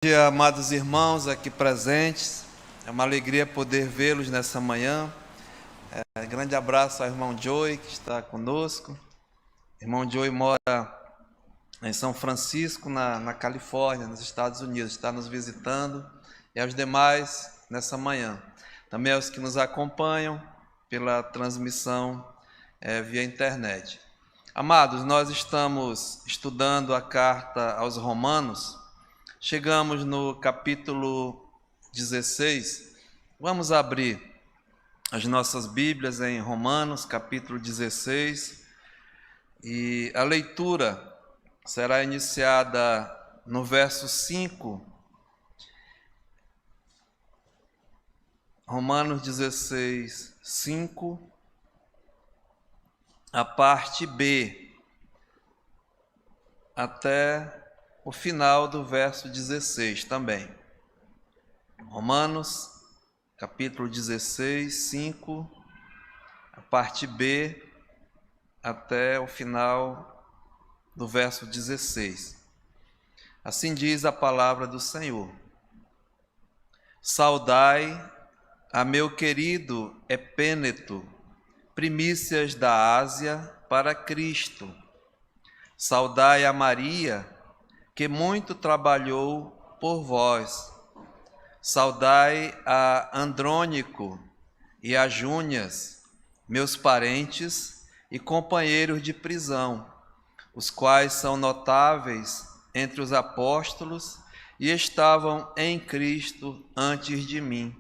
Bom dia, amados irmãos aqui presentes. É uma alegria poder vê-los nessa manhã. Grande abraço ao irmão Joey, que está conosco. O irmão Joey mora em São Francisco, na Califórnia, nos Estados Unidos. Está nos visitando. E aos demais nessa manhã. Também aos que nos acompanham pela transmissão via internet. Amados, nós estamos estudando a carta aos Romanos. Chegamos no capítulo 16. Vamos abrir as nossas Bíblias em Romanos, capítulo 16. E a leitura será iniciada no verso 5. Romanos 16, 5. A parte B, até o final do verso 16 também. Romanos, capítulo 16, 5, a parte B, até o final do verso 16. Assim diz a palavra do Senhor. Saudai a meu querido Epêneto, primícias da Ásia para Cristo. Saudai a Maria, que muito trabalhou por vós. Saudai a Andrônico e a Júnias, meus parentes e companheiros de prisão, os quais são notáveis entre os apóstolos e estavam em Cristo antes de mim.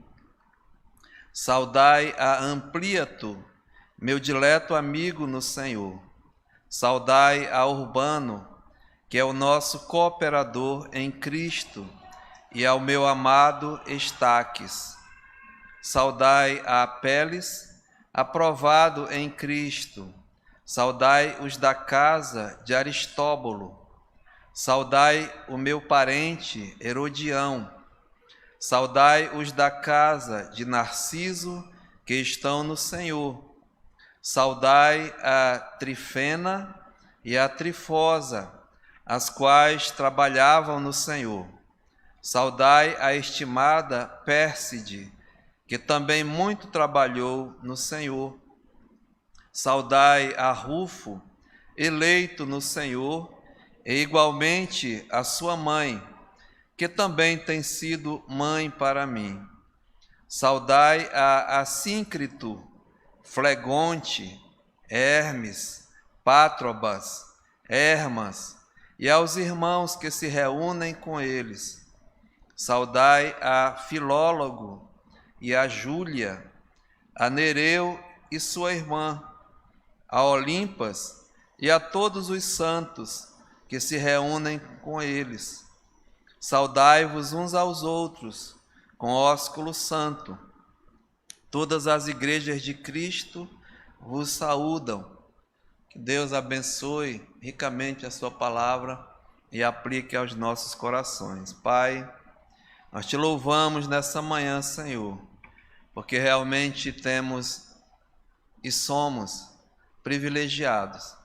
Saudai a Ampliato, meu dileto amigo no Senhor. Saudai a Urbano, que é o nosso cooperador em Cristo, e ao meu amado Estaques. Saudai a Apeles, aprovado em Cristo. Saudai os da casa de Aristóbulo. Saudai o meu parente Herodião. Saudai os da casa de Narciso, que estão no Senhor. Saudai a Trifena e a Trifosa, as quais trabalhavam no Senhor. Saudai a estimada Pérside, que também muito trabalhou no Senhor. Saudai a Rufo, eleito no Senhor, e igualmente a sua mãe, que também tem sido mãe para mim. Saudai a Assíncrito, Flegonte, Hermes, Pátrobas, Hermas, e aos irmãos que se reúnem com eles. Saudai a Filólogo e a Júlia, a Nereu e sua irmã, a Olimpas e a todos os santos que se reúnem com eles. Saudai-vos uns aos outros com ósculo santo. Todas as igrejas de Cristo vos saúdam. Que Deus abençoe ricamente a sua palavra e aplique aos nossos corações. Pai, nós te louvamos nessa manhã, Senhor, porque realmente temos e somos privilegiados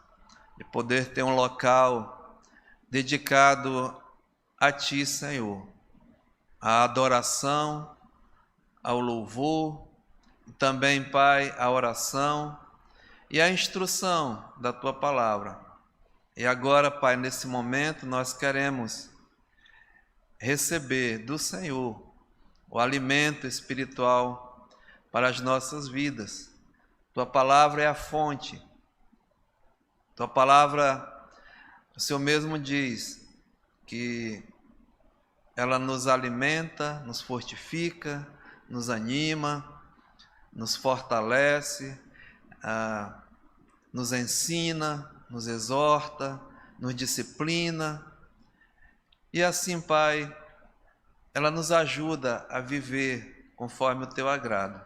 de poder ter um local dedicado a Ti, Senhor, à adoração, ao louvor, e também, Pai, à oração e a instrução da Tua palavra. E agora, Pai, nesse momento, nós queremos receber do Senhor o alimento espiritual para as nossas vidas. Tua palavra é a fonte. Tua palavra, o Senhor mesmo diz que ela nos alimenta, nos fortifica, nos anima, nos fortalece, nos ensina, nos exorta, nos disciplina. E assim, Pai, ela nos ajuda a viver conforme o Teu agrado.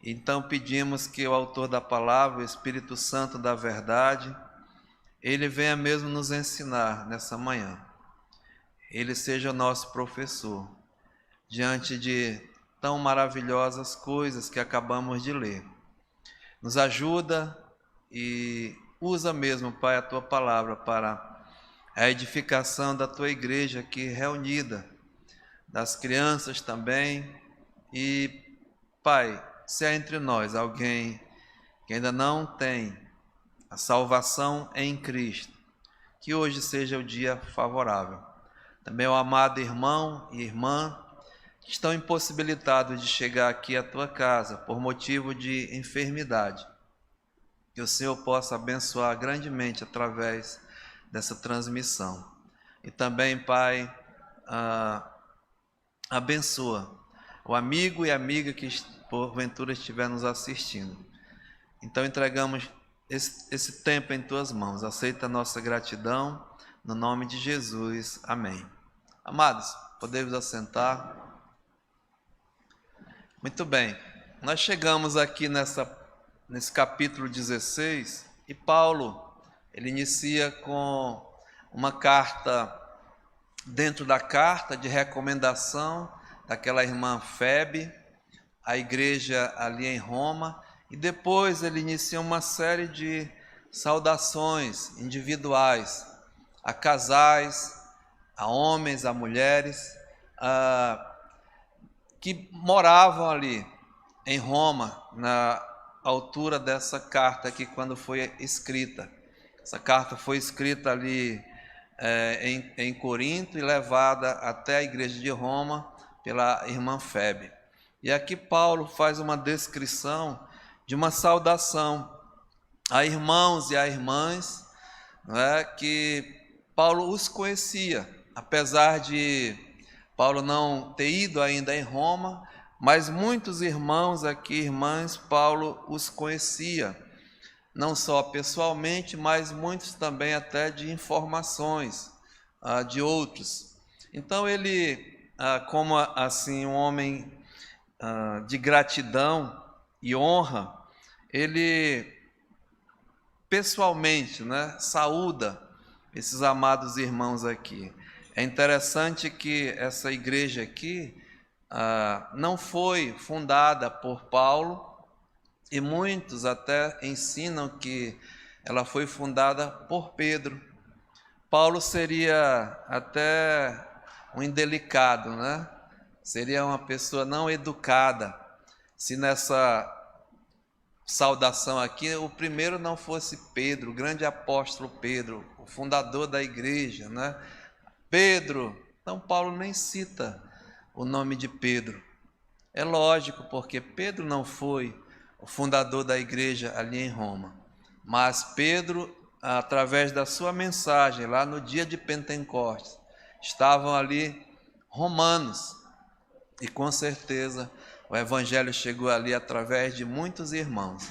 Então pedimos que o autor da palavra, o Espírito Santo da verdade, ele venha mesmo nos ensinar nessa manhã. Ele seja o nosso professor, diante de tão maravilhosas coisas que acabamos de ler. Nos ajuda e usa mesmo, Pai, a Tua palavra para a edificação da tua igreja aqui reunida, das crianças também. E, Pai, se há entre nós alguém que ainda não tem a salvação em Cristo, que hoje seja o dia favorável. Também o amado irmão e irmã que estão impossibilitados de chegar aqui à tua casa por motivo de enfermidade, que o Senhor possa abençoar grandemente através dessa transmissão. E também, Pai, abençoa o amigo e amiga que porventura estiver nos assistindo. Então entregamos esse tempo em tuas mãos. Aceita a nossa gratidão, no nome de Jesus. Amém. Amados, podemos assentar. Muito bem, nós chegamos aqui nesse capítulo 16 e Paulo, ele inicia com uma carta, dentro da carta de recomendação daquela irmã Febe, à igreja ali em Roma, e depois ele inicia uma série de saudações individuais a casais, a homens, a mulheres, que moravam ali em Roma, na altura dessa carta aqui, quando foi escrita. Essa carta foi escrita ali em Corinto e levada até a igreja de Roma pela irmã Febe. E aqui Paulo faz uma descrição de uma saudação a irmãos e a irmãs, que Paulo os conhecia, apesar de Paulo não ter ido ainda em Roma, mas muitos irmãos aqui, irmãs, Paulo os conhecia, não só pessoalmente, mas muitos também até de informações de outros. Então ele, como assim um homem de gratidão e honra, ele pessoalmente, saúda esses amados irmãos aqui. É interessante que essa igreja aqui não foi fundada por Paulo, e muitos até ensinam que ela foi fundada por Pedro. Paulo seria até um indelicado, Seria uma pessoa não educada se nessa saudação aqui o primeiro não fosse Pedro, o grande apóstolo Pedro, o fundador da igreja, Pedro. Então Paulo nem cita o nome de Pedro. É lógico, porque Pedro não foi o fundador da igreja ali em Roma, mas Pedro, através da sua mensagem lá no dia de Pentecostes, estavam ali romanos, e com certeza o evangelho chegou ali através de muitos irmãos,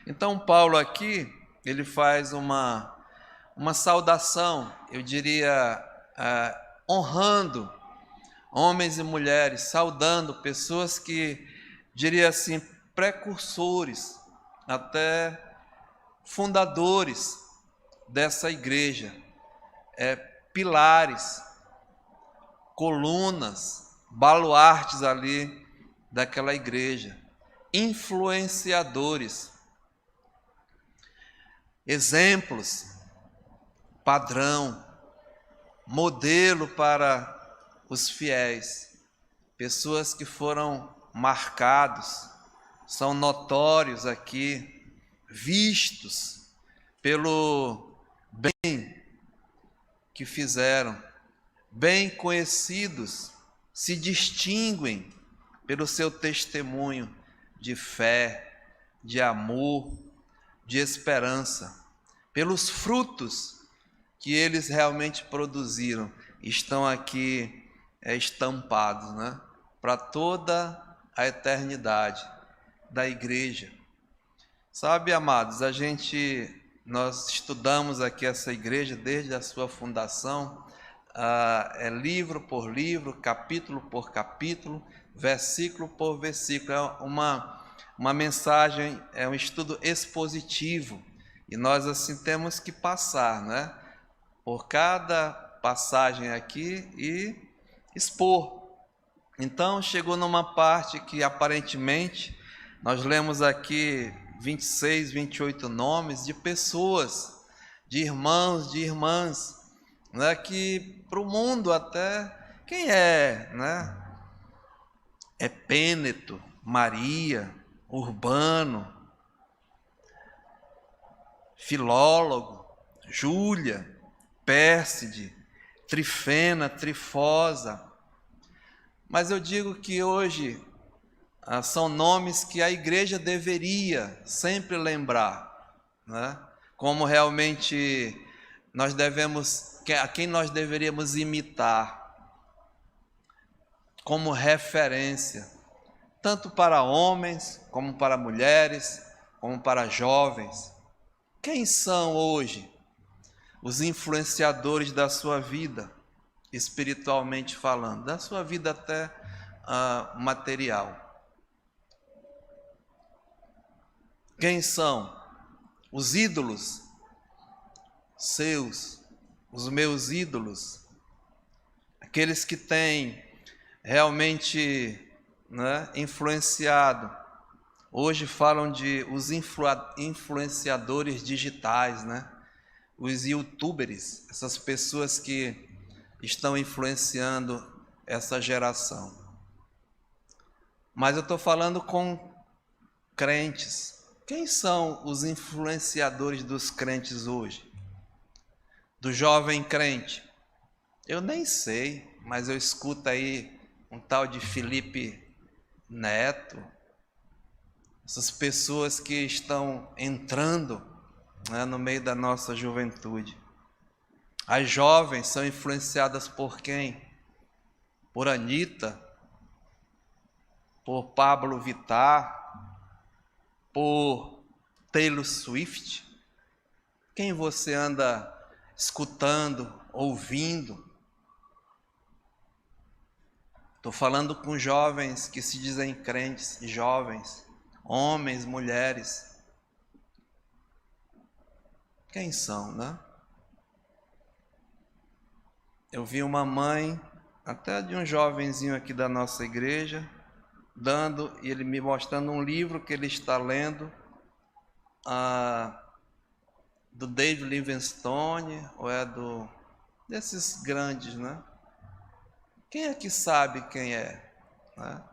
Então Paulo aqui, ele faz uma saudação, eu diria, honrando homens e mulheres, saudando pessoas que, diria assim, precursores, até fundadores dessa igreja, pilares, colunas, baluartes ali daquela igreja, influenciadores, exemplos, padrão, modelo para os fiéis, pessoas que foram marcados, são notórios aqui, vistos pelo bem que fizeram, bem conhecidos, se distinguem pelo seu testemunho de fé, de amor, de esperança, pelos frutos que eles realmente produziram, estão aqui estampados, para toda a eternidade da igreja. Sabe, amados, nós estudamos aqui essa igreja desde a sua fundação, livro por livro, capítulo por capítulo, versículo por versículo. É uma mensagem, é um estudo expositivo, e nós assim temos que passar, por cada passagem aqui e expor. Então chegou numa parte que aparentemente nós lemos aqui 26, 28 nomes de pessoas, de irmãos, de irmãs, né, que para o mundo até, quem é, né? Epêneto, Maria, Urbano, Filólogo, Júlia, Pérside, Trifena, Trifosa. Mas eu digo que hoje são nomes que a igreja deveria sempre lembrar, né? Como realmente a quem nós deveríamos imitar como referência, tanto para homens, como para mulheres, como para jovens. Quem são hoje os influenciadores da sua vida, espiritualmente falando, da sua vida até material? Quem são os ídolos seus, os meus ídolos, aqueles que têm realmente, né, influenciado? Hoje falam de os influenciadores digitais, né? Os youtubers, essas pessoas que estão influenciando essa geração. Mas eu estou falando com crentes. Quem são os influenciadores dos crentes hoje? Do jovem crente? Eu nem sei, mas eu escuto aí um tal de Felipe Neto, essas pessoas que estão entrando, né, no meio da nossa juventude. As jovens são influenciadas por quem? Por Anitta, por Pablo Vittar, por Taylor Swift. Quem você anda escutando, ouvindo? Estou falando com jovens que se dizem crentes, jovens, homens, mulheres. Quem são, né? Eu vi uma mãe, até de um jovenzinho aqui da nossa igreja, e ele me mostrando um livro que ele está lendo, do David Livingstone, ou desses grandes, né? Quem é que sabe quem é, né?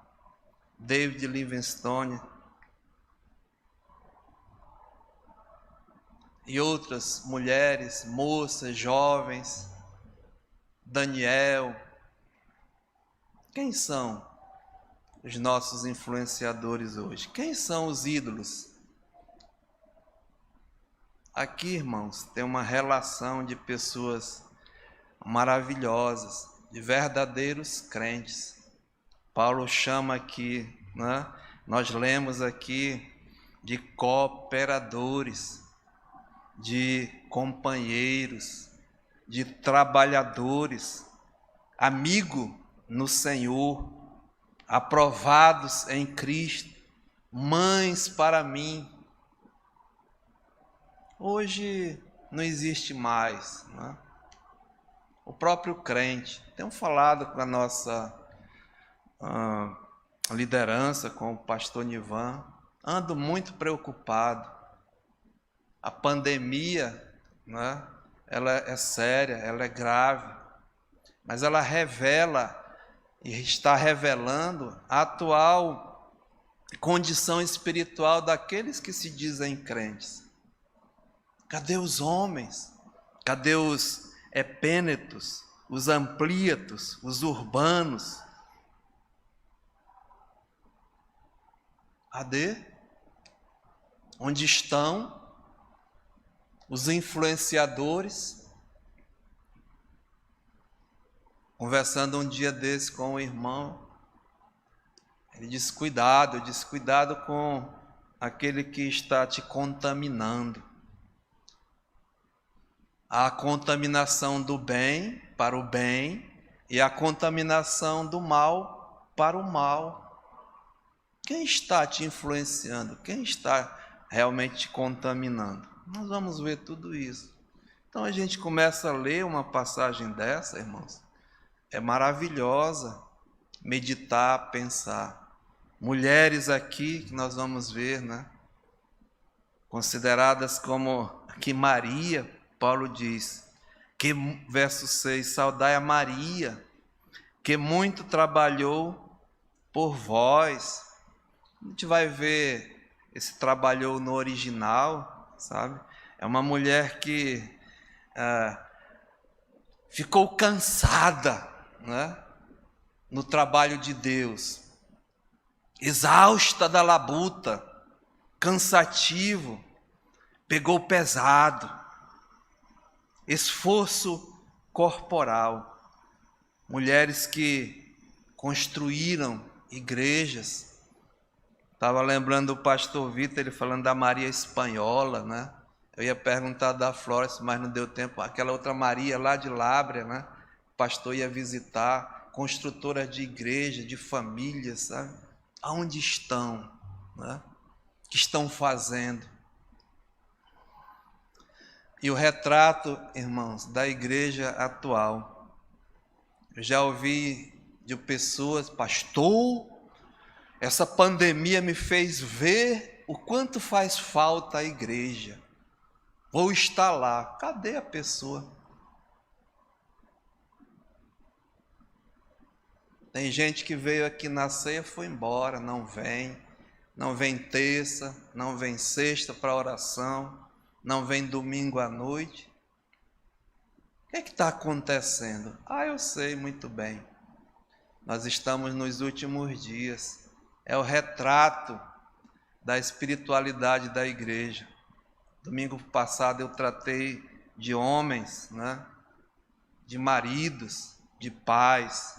David Livingstone e outras mulheres, moças, jovens, Daniel. Quem são os nossos influenciadores hoje? Quem são os ídolos? Aqui, irmãos, tem uma relação de pessoas maravilhosas, de verdadeiros crentes. Paulo chama aqui, né? Nós lemos aqui de cooperadores, de companheiros, de trabalhadores, amigo no Senhor, aprovados em Cristo, mães para mim. Hoje não existe mais, né? O próprio crente, tenho falado com a nossa liderança, com o pastor Nivan, ando muito preocupado. A pandemia, né, ela é séria, ela é grave, mas ela revela e está revelando a atual condição espiritual daqueles que se dizem crentes. Cadê os homens? Cadê os epênetos, os amplíatos, os urbanos? Cadê? Onde estão os influenciadores? Conversando um dia desse com um irmão, ele disse: cuidado, com aquele que está te contaminando. A contaminação do bem para o bem e a contaminação do mal para o mal. Quem está te influenciando? Quem está realmente te contaminando? Nós vamos ver tudo isso. Então a gente começa a ler uma passagem dessa, irmãos. É maravilhosa meditar, pensar. Mulheres aqui que nós vamos ver, né? Consideradas como que Maria, Paulo diz, verso 6, saudai a Maria, que muito trabalhou por vós. A gente vai ver esse trabalhou no original, sabe? É uma mulher que ficou cansada, né, no trabalho de Deus, exausta da labuta, cansativo, pegou pesado, esforço corporal. Mulheres que construíram igrejas. Estava lembrando do pastor Vitor, ele falando da Maria Espanhola, né? Eu ia perguntar da Flores, mas não deu tempo. Aquela outra Maria lá de Lábrea, né? O pastor ia visitar, construtora de igreja, de família, sabe? Aonde estão, né? O que estão fazendo? E o retrato, irmãos, da igreja atual. Eu já ouvi de pessoas, pastor, essa pandemia me fez ver o quanto faz falta a igreja. Vou estar lá. Cadê a pessoa? Tem gente que veio aqui na ceia e foi embora, não vem. Não vem terça, não vem sexta para oração, não vem domingo à noite. O que está acontecendo? Eu sei muito bem. Nós estamos nos últimos dias. É o retrato da espiritualidade da igreja. Domingo passado eu tratei de homens, né? De maridos, de pais.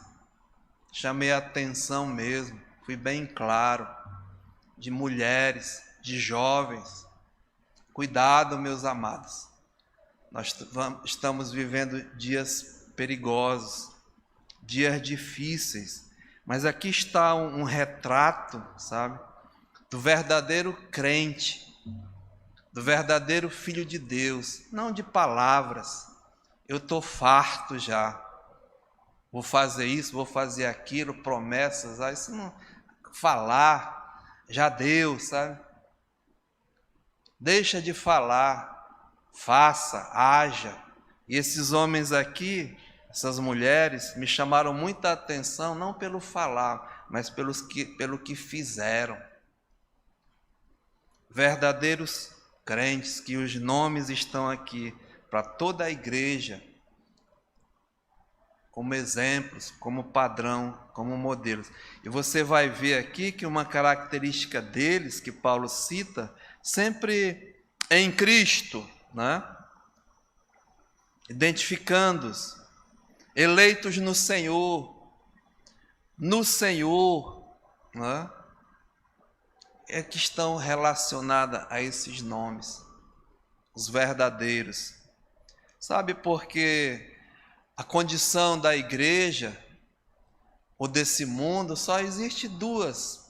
Chamei a atenção mesmo, fui bem claro. De mulheres, de jovens. Cuidado, meus amados. Nós estamos vivendo dias perigosos, dias difíceis, mas aqui está um retrato, sabe, do verdadeiro crente, do verdadeiro filho de Deus, não de palavras. Eu estou farto já, vou fazer isso, vou fazer aquilo, promessas, isso não, falar, já deu, sabe? Deixa de falar, faça, haja. E esses homens aqui, essas mulheres, me chamaram muita atenção, não pelo falar, mas pelo que fizeram. Verdadeiros crentes, que os nomes estão aqui para toda a igreja, como exemplos, como padrão, como modelos. E você vai ver aqui que uma característica deles, que Paulo cita, sempre em Cristo, né? Identificando-os, eleitos no Senhor, né? É que estão relacionadas a esses nomes, os verdadeiros. Sabe por quê? A condição da igreja ou desse mundo só existe duas.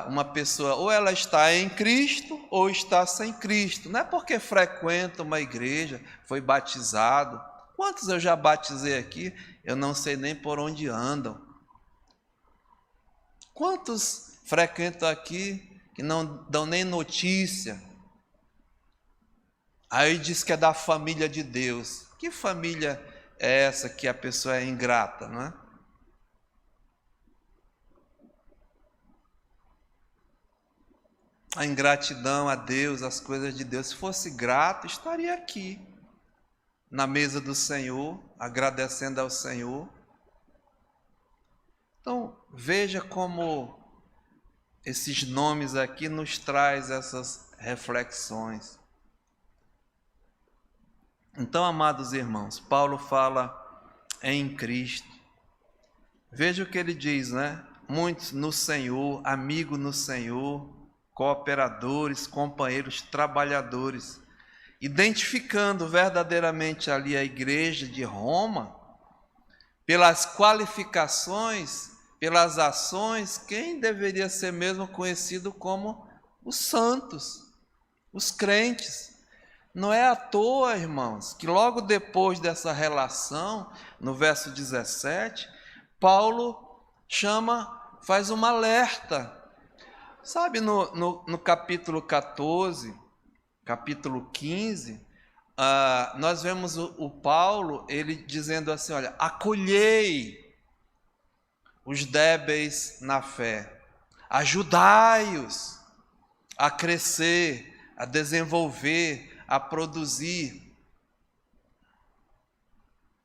Uma pessoa, ou ela está em Cristo ou está sem Cristo. Não é porque frequenta uma igreja, foi batizado. Quantos eu já batizei aqui? Eu não sei nem por onde andam. Quantos frequentam aqui que não dão nem notícia? Aí diz que é da família de Deus. Que família é essa que a pessoa é ingrata, não é? A ingratidão a Deus, as coisas de Deus. Se fosse grato, estaria aqui, na mesa do Senhor, agradecendo ao Senhor. Então, veja como esses nomes aqui nos traz essas reflexões. Então, amados irmãos, Paulo fala em Cristo. Veja o que ele diz, né? Muitos no Senhor, amigo no Senhor, cooperadores, companheiros, trabalhadores, identificando verdadeiramente ali a igreja de Roma, pelas qualificações, pelas ações, quem deveria ser mesmo conhecido como os santos, os crentes. Não é à toa, irmãos, que logo depois dessa relação, no verso 17, Paulo faz uma alerta. Sabe, no capítulo 14, capítulo 15, nós vemos o Paulo, ele dizendo assim, olha, acolhei os débeis na fé, ajudai-os a crescer, a desenvolver, a produzir.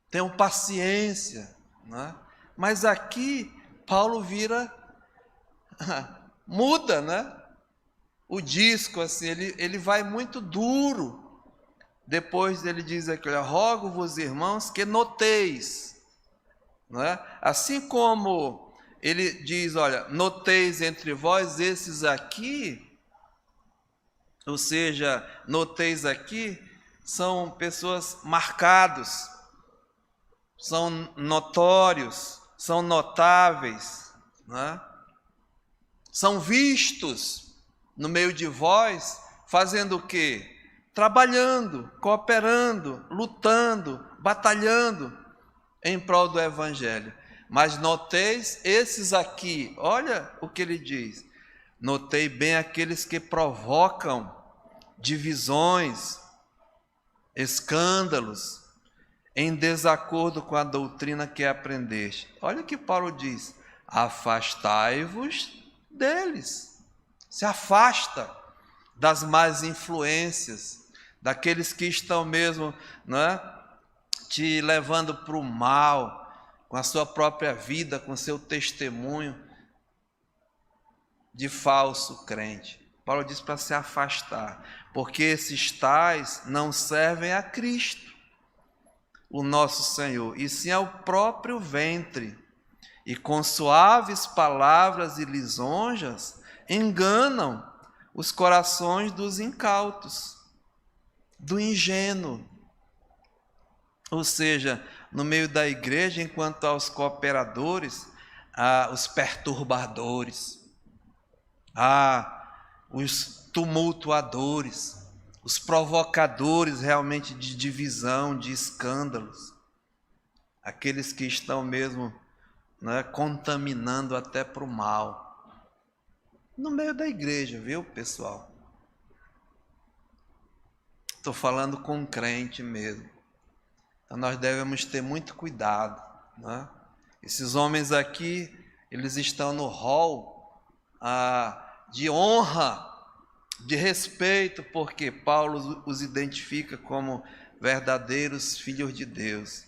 Tenham paciência, né? Mas aqui Paulo muda, né? O disco, assim, ele vai muito duro. Depois ele diz aqui, rogo-vos, irmãos, que noteis, não é? Assim como ele diz, olha, noteis entre vós esses aqui, ou seja, noteis aqui, são pessoas marcados, são notórios, são notáveis, não é? São vistos no meio de vós, fazendo o quê? Trabalhando, cooperando, lutando, batalhando em prol do Evangelho. Mas noteis esses aqui, olha o que ele diz, notei bem aqueles que provocam divisões, escândalos, em desacordo com a doutrina que aprendeste. Olha o que Paulo diz, afastai-vos deles, se afasta das más influências, daqueles que estão mesmo, né, te levando para o mal, com a sua própria vida, com seu testemunho de falso crente. Paulo diz para se afastar, porque esses tais não servem a Cristo, o nosso Senhor, e sim ao próprio ventre, e com suaves palavras e lisonjas enganam os corações dos incautos, do ingênuo. Ou seja, no meio da igreja, enquanto aos cooperadores, há os perturbadores, há os tumultuadores, os provocadores realmente de divisão, de escândalos, aqueles que estão mesmo, né, contaminando até para o mal. No meio da igreja, viu, pessoal? Estou falando com um crente mesmo. Então nós devemos ter muito cuidado, né? Esses homens aqui, eles estão no rol de honra, de respeito, porque Paulo os identifica como verdadeiros filhos de Deus,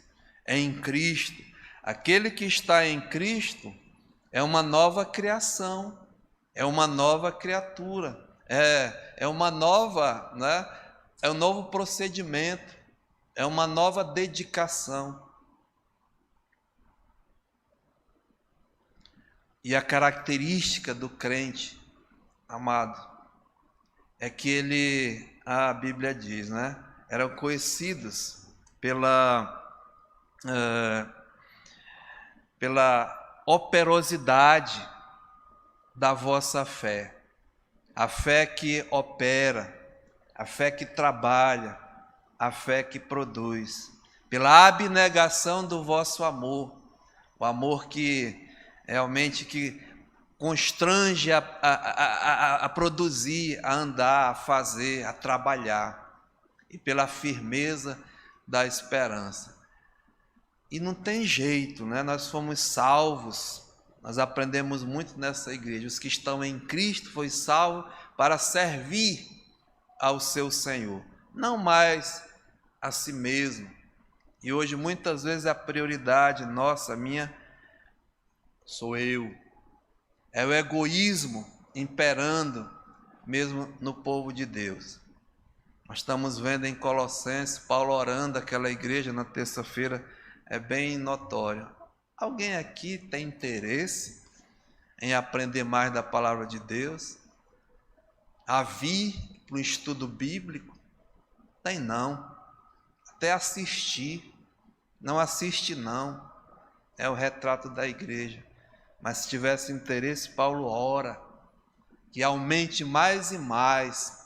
em Cristo. Aquele que está em Cristo é uma nova criação, é uma nova criatura, é uma nova, né? É um novo procedimento, é uma nova dedicação. E a característica do crente, amado, é que a Bíblia diz, né? Eram conhecidos pela operosidade da vossa fé, a fé que opera, a fé que trabalha, a fé que produz, pela abnegação do vosso amor, o amor que realmente que constrange a produzir, a andar, a fazer, a trabalhar, e pela firmeza da esperança. E não tem jeito, né? Nós fomos salvos, nós aprendemos muito nessa igreja. Os que estão em Cristo foi salvo para servir ao seu Senhor, não mais a si mesmo. E hoje muitas vezes a prioridade nossa, minha, sou eu. É o egoísmo imperando mesmo no povo de Deus. Nós estamos vendo em Colossenses, Paulo orando aquela igreja na terça-feira, é bem notório. Alguém aqui tem interesse em aprender mais da palavra de Deus? A vir para o estudo bíblico? Tem não. Até assistir. Não assiste não. É o retrato da igreja. Mas se tivesse interesse, Paulo ora que aumente mais e mais.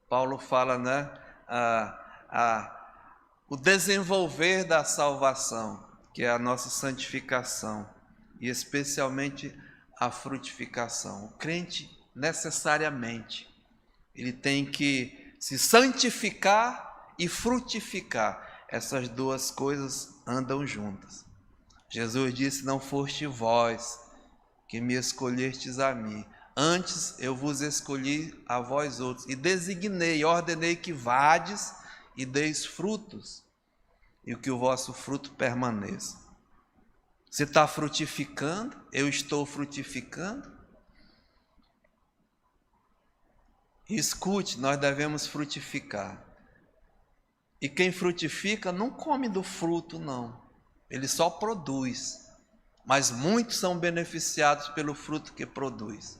Paulo fala, né? O desenvolver da salvação, que é a nossa santificação, e especialmente a frutificação. O crente, necessariamente, ele tem que se santificar e frutificar. Essas duas coisas andam juntas. Jesus disse: não foste vós que me escolhestes a mim, antes eu vos escolhi a vós outros, e designei, ordenei que vades e deis frutos, e que o vosso fruto permaneça. Você está frutificando? Eu estou frutificando? Escute, nós devemos frutificar. E quem frutifica não come do fruto, não. Ele só produz. Mas muitos são beneficiados pelo fruto que produz.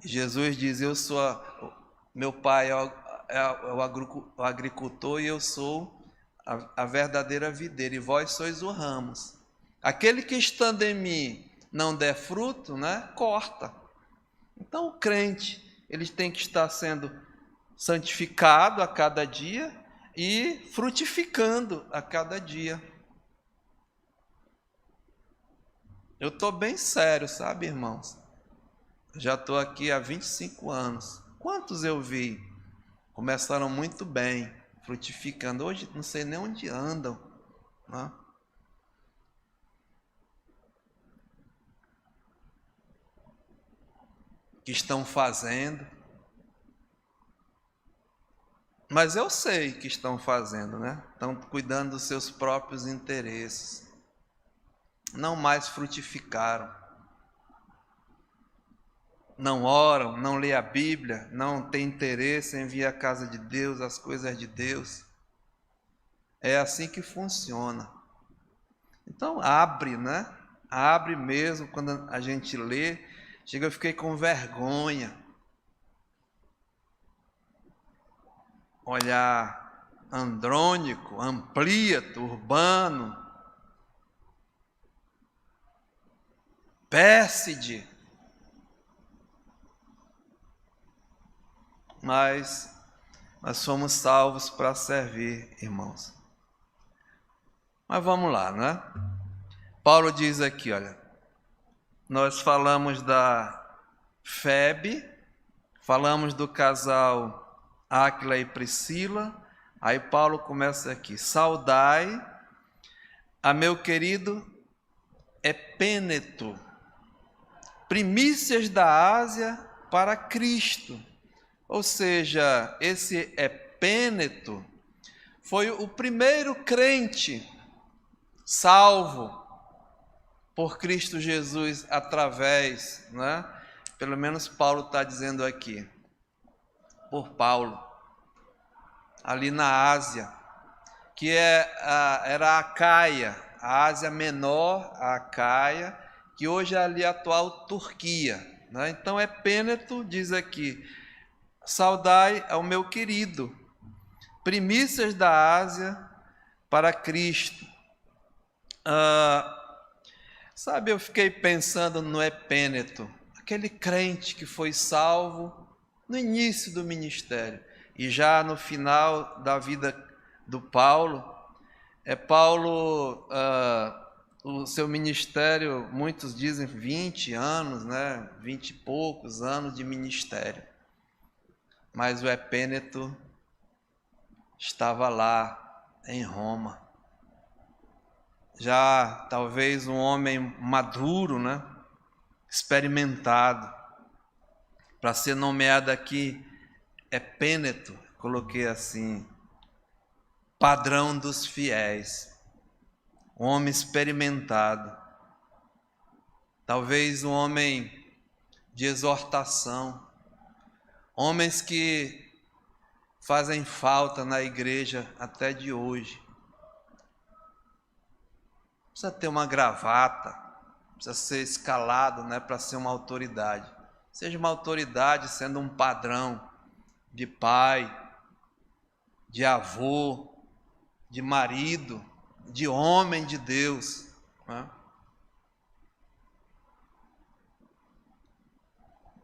E Jesus diz: meu pai é o agricultor e eu sou a verdadeira videira, e vós sois os ramos. Aquele que estando em mim não der fruto, né, corta. Então o crente, ele tem que estar sendo santificado a cada dia e frutificando a cada dia. Eu estou bem sério, sabe, irmãos? Já estou aqui há 25 anos. Quantos eu vi? Começaram muito bem, frutificando. Hoje não sei nem onde andam, né? O que estão fazendo. Mas eu sei que estão fazendo, né? Estão cuidando dos seus próprios interesses. Não mais frutificaram. Não oram, não lê a Bíblia, não tem interesse em vir à casa de Deus, as coisas de Deus. É assim que funciona. Então abre, né? Abre mesmo. Quando a gente lê, eu fiquei com vergonha. Olhar Andrônico, Amplíato, Urbano, Pérside. Mas nós somos salvos para servir, irmãos. Mas vamos lá, né? Paulo diz aqui, olha, nós falamos da Febe, falamos do casal Áquila e Priscila, aí Paulo começa aqui: saudai a meu querido Epêneto, primícias da Ásia para Cristo. Ou seja, esse Epêneto foi o primeiro crente salvo por Cristo Jesus através, né? Pelo menos Paulo está dizendo aqui, por Paulo, ali na Ásia, que era a Acaia, a Ásia Menor, a Acaia, que hoje é ali a atual Turquia, né? Então Epêneto diz aqui: saudai ao meu querido, primícias da Ásia para Cristo. Sabe, eu fiquei pensando no Epêneto, aquele crente que foi salvo no início do ministério, e já no final da vida do Paulo. O seu ministério, muitos dizem 20 anos, né? 20 e poucos anos de ministério. Mas o Epêneto estava lá em Roma. Já talvez um homem maduro, né? Experimentado. Para ser nomeado aqui Epêneto, coloquei assim: padrão dos fiéis. Um homem experimentado. Talvez um homem de exortação. Homens que fazem falta na igreja até de hoje. Precisa ter uma gravata, precisa ser escalado, né, para ser uma autoridade. Seja uma autoridade sendo um padrão de pai, de avô, de marido, de homem de Deus, né?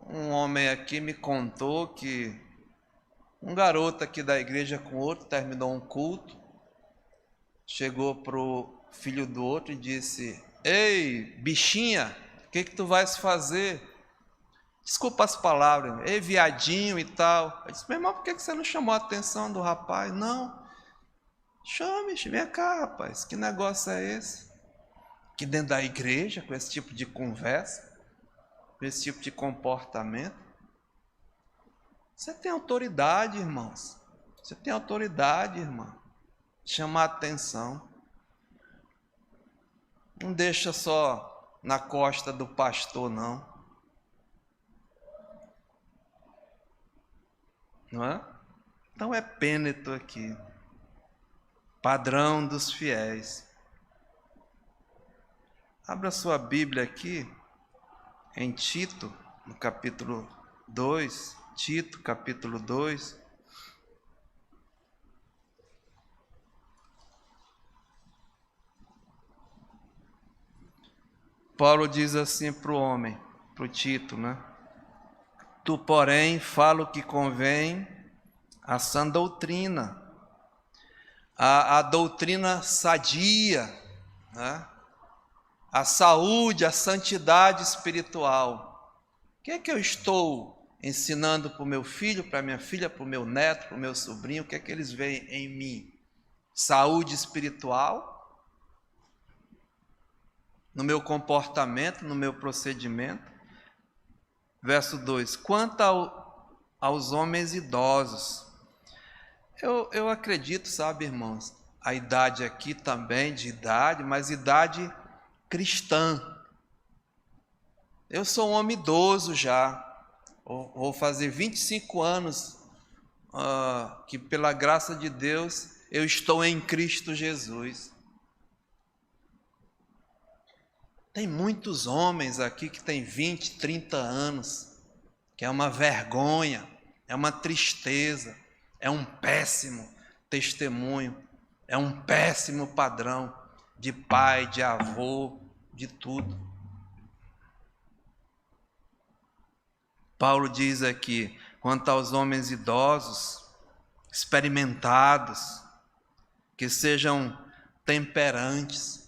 Um homem aqui me contou que um garoto aqui da igreja com outro terminou um culto, chegou pro filho do outro e disse: ei, bichinha, o que tu vais fazer? Desculpa as palavras, ei, viadinho e tal. Eu disse, meu irmão, por que você não chamou a atenção do rapaz? Não, chame, vem cá, rapaz, que negócio é esse? Que dentro da igreja, com esse tipo de conversa, com esse tipo de comportamento, você tem autoridade, irmãos. Você tem autoridade, irmão. Chamar a atenção. Não deixa só na costa do pastor, não. Não é? Então é Epêneto aqui, padrão dos fiéis. Abra sua Bíblia aqui em Tito, no capítulo 2, Tito, capítulo 2. Paulo diz assim para o homem, para o Tito, né? Tu, porém, fala o que convém à sã doutrina, a doutrina sadia, né? A saúde, a santidade espiritual. O que é que eu estou ensinando para o meu filho, para a minha filha, para o meu neto, para o meu sobrinho? O que é que eles veem em mim? Saúde espiritual? No meu comportamento, no meu procedimento? Verso 2. Quanto aos homens idosos, eu acredito, sabe, irmãos, a idade aqui também, de idade, mas idade cristã. Eu sou um homem idoso já, vou fazer 25 anos que pela graça de Deus eu estou em Cristo Jesus. Tem muitos homens aqui que têm 20, 30 anos, que é uma vergonha, é uma tristeza, é um péssimo testemunho, é um péssimo padrão de pai, de avô, de tudo. Paulo diz aqui, quanto aos homens idosos, experimentados, que sejam temperantes,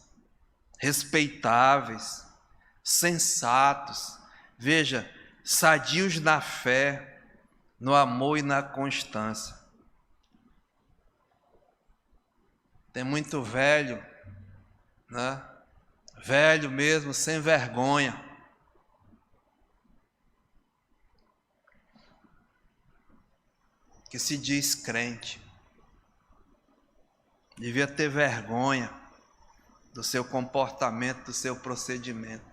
respeitáveis, sensatos, veja, sadios na fé, no amor e na constância. Tem muito velho, né? Velho mesmo, sem vergonha. Que se diz crente. Devia ter vergonha do seu comportamento, do seu procedimento.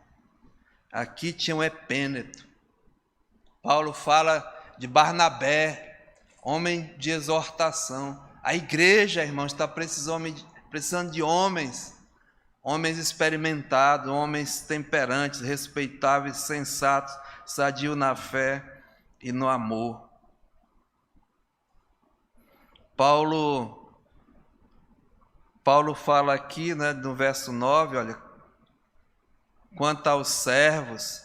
Aqui tinha um Epêneto. Paulo fala de Barnabé, homem de exortação. A igreja, irmãos, está precisando de homens experimentados, homens temperantes, respeitáveis, sensatos, sadios na fé e no amor. Paulo fala aqui, né, no verso 9, olha, quanto aos servos,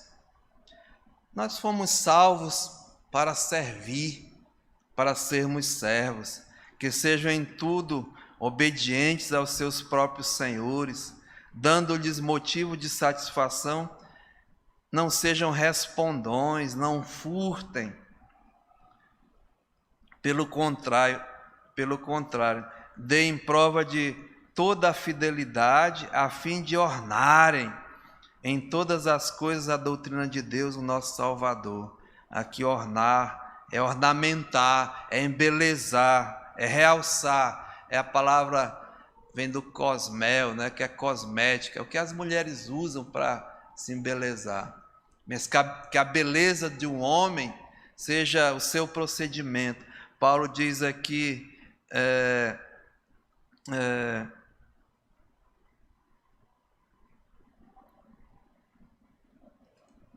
nós fomos salvos para servir, para sermos servos, que sejam em tudo obedientes aos seus próprios senhores, dando-lhes motivo de satisfação, não sejam respondões, não furtem. Pelo contrário, deem prova de toda a fidelidade, a fim de ornarem em todas as coisas a doutrina de Deus, o nosso Salvador. Aqui ornar é ornamentar, é embelezar, é realçar. É a palavra, vem do cosmel, né, que é cosmética, é o que as mulheres usam para se embelezar. Mas que a beleza de um homem seja o seu procedimento. Paulo diz aqui,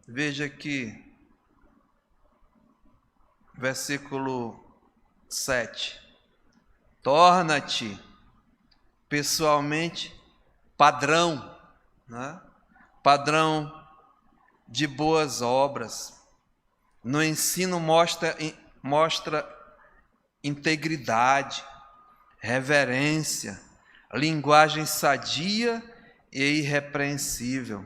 veja aqui, versículo 7. Torna-te pessoalmente padrão, né? Padrão de boas obras. No ensino mostra integridade, reverência, linguagem sadia e irrepreensível.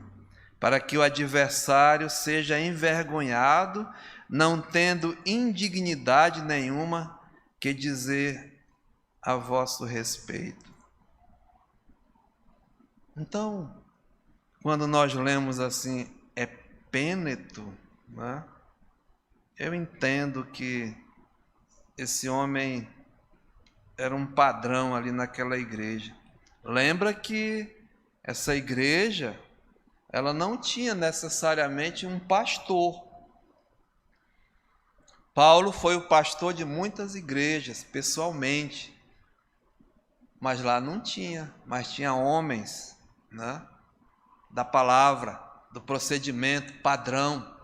para que o adversário seja envergonhado, não tendo indignidade nenhuma que dizer a vosso respeito. Então, quando nós lemos assim, epêneto, né? Eu entendo que esse homem era um padrão ali naquela igreja. Lembra que essa igreja, ela não tinha necessariamente um pastor. Paulo foi o pastor de muitas igrejas, pessoalmente. Mas lá não tinha, mas tinha homens, né? Da palavra, do procedimento, padrão.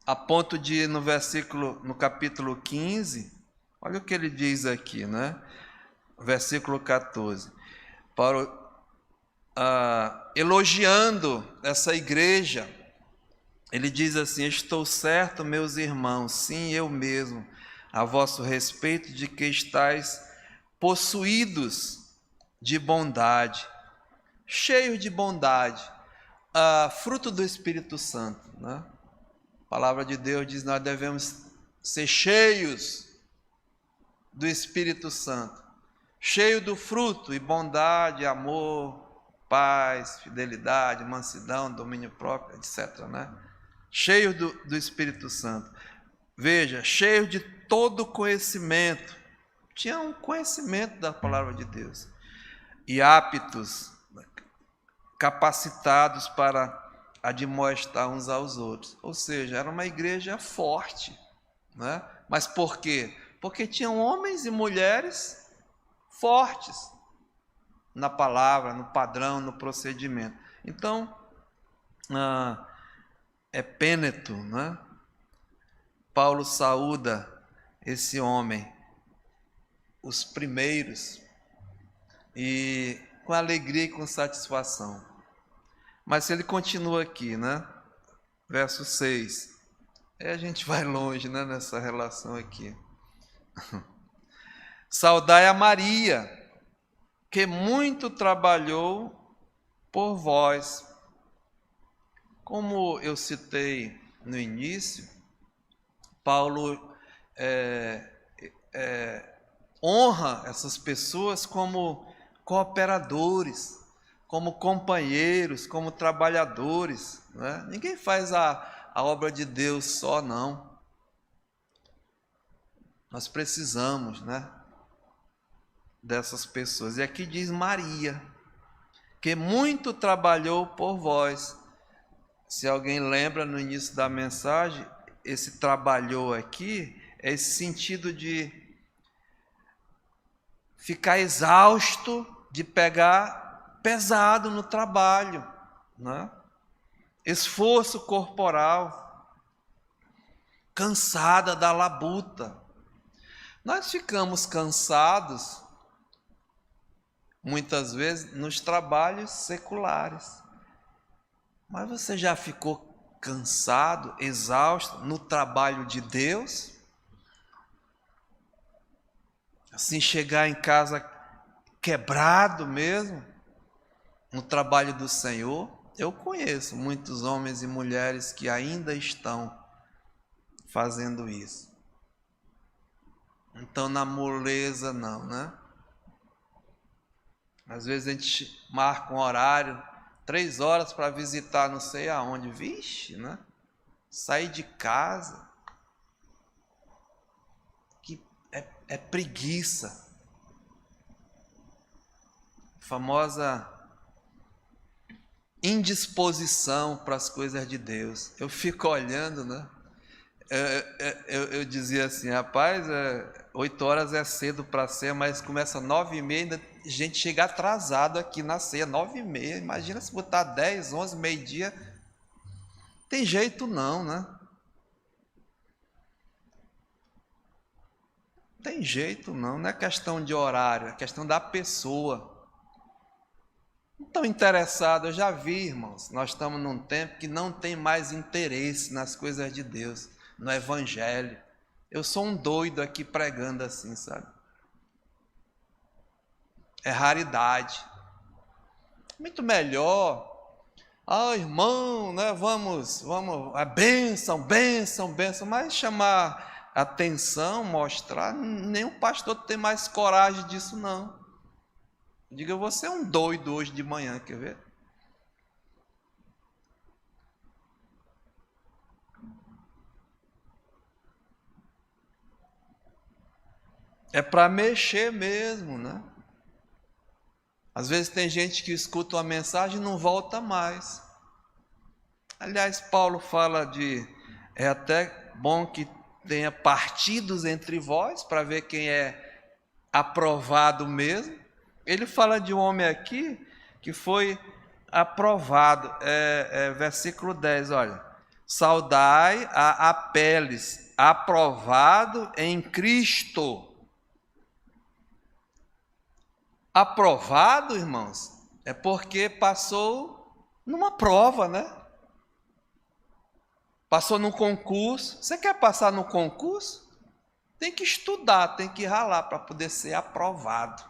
A ponto de, no capítulo 15, olha o que ele diz aqui, né? Versículo 14. Paulo, elogiando essa igreja, ele diz assim: estou certo, meus irmãos, sim, eu mesmo, a vosso respeito, de que estáis possuídos de bondade, cheios de bondade, fruto do Espírito Santo, né? A palavra de Deus diz que nós devemos ser cheios do Espírito Santo, cheio do fruto e bondade, amor, paz, fidelidade, mansidão, domínio próprio, etc., né? Cheio do Espírito Santo. Veja, cheio de todo conhecimento. Tinha um conhecimento da palavra de Deus. E aptos, capacitados para admoestar uns aos outros. Ou seja, era uma igreja forte, né? Mas por quê? Porque tinham homens e mulheres fortes na palavra, no padrão, no procedimento. Então, epêneto, né? Paulo saúda esse homem, os primeiros, e com alegria e com satisfação. Mas ele continua aqui, né? Verso 6. Aí a gente vai longe, né, nessa relação aqui. Saudai a Maria, que muito trabalhou por vós. Como eu citei no início, Paulo honra essas pessoas como cooperadores, como companheiros, como trabalhadores, né? Ninguém faz a obra de Deus só, não. Nós precisamos, né, dessas pessoas. E aqui diz Maria, que muito trabalhou por vós. Se alguém lembra no início da mensagem, esse trabalhou aqui é esse sentido de ficar exausto, de pegar pesado no trabalho, né? Esforço corporal, cansada da labuta. Nós ficamos cansados, muitas vezes, nos trabalhos seculares. Mas você já ficou cansado, exausto no trabalho de Deus? Assim, chegar em casa quebrado mesmo, no trabalho do Senhor? Eu conheço muitos homens e mulheres que ainda estão fazendo isso. Então, na moleza não, né? Às vezes a gente marca um horário, 3 horas para visitar não sei aonde. Vixe, né? Sair de casa. Que é preguiça. A famosa indisposição para as coisas de Deus. Eu fico olhando, né? Eu dizia assim, rapaz, 8 horas é cedo para a ceia, mas começa 9h30, ainda gente chega atrasado aqui na ceia, 9h30. Imagina se botar 10, 11, meio-dia. Tem jeito não, né? Tem jeito não é questão de horário, é questão da pessoa. Não estão interessados, eu já vi, irmãos, nós estamos num tempo que não tem mais interesse nas coisas de Deus, no Evangelho. Eu sou um doido aqui pregando assim, sabe? É raridade. Muito melhor irmão, né, vamos, a bênção, bênção, bênção, mas chamar atenção, mostrar, nenhum pastor tem mais coragem disso, não. Diga, você é um doido hoje de manhã, quer ver? É para mexer mesmo, né? Às vezes tem gente que escuta uma mensagem e não volta mais. Aliás, Paulo fala é até bom que tenha partidos entre vós para ver quem é aprovado mesmo. Ele fala de um homem aqui que foi aprovado, versículo 10, olha. Saudai a Apeles, aprovado em Cristo. Aprovado, irmãos, é porque passou numa prova, né? Passou num concurso. Você quer passar no concurso? Tem que estudar, tem que ralar para poder ser aprovado.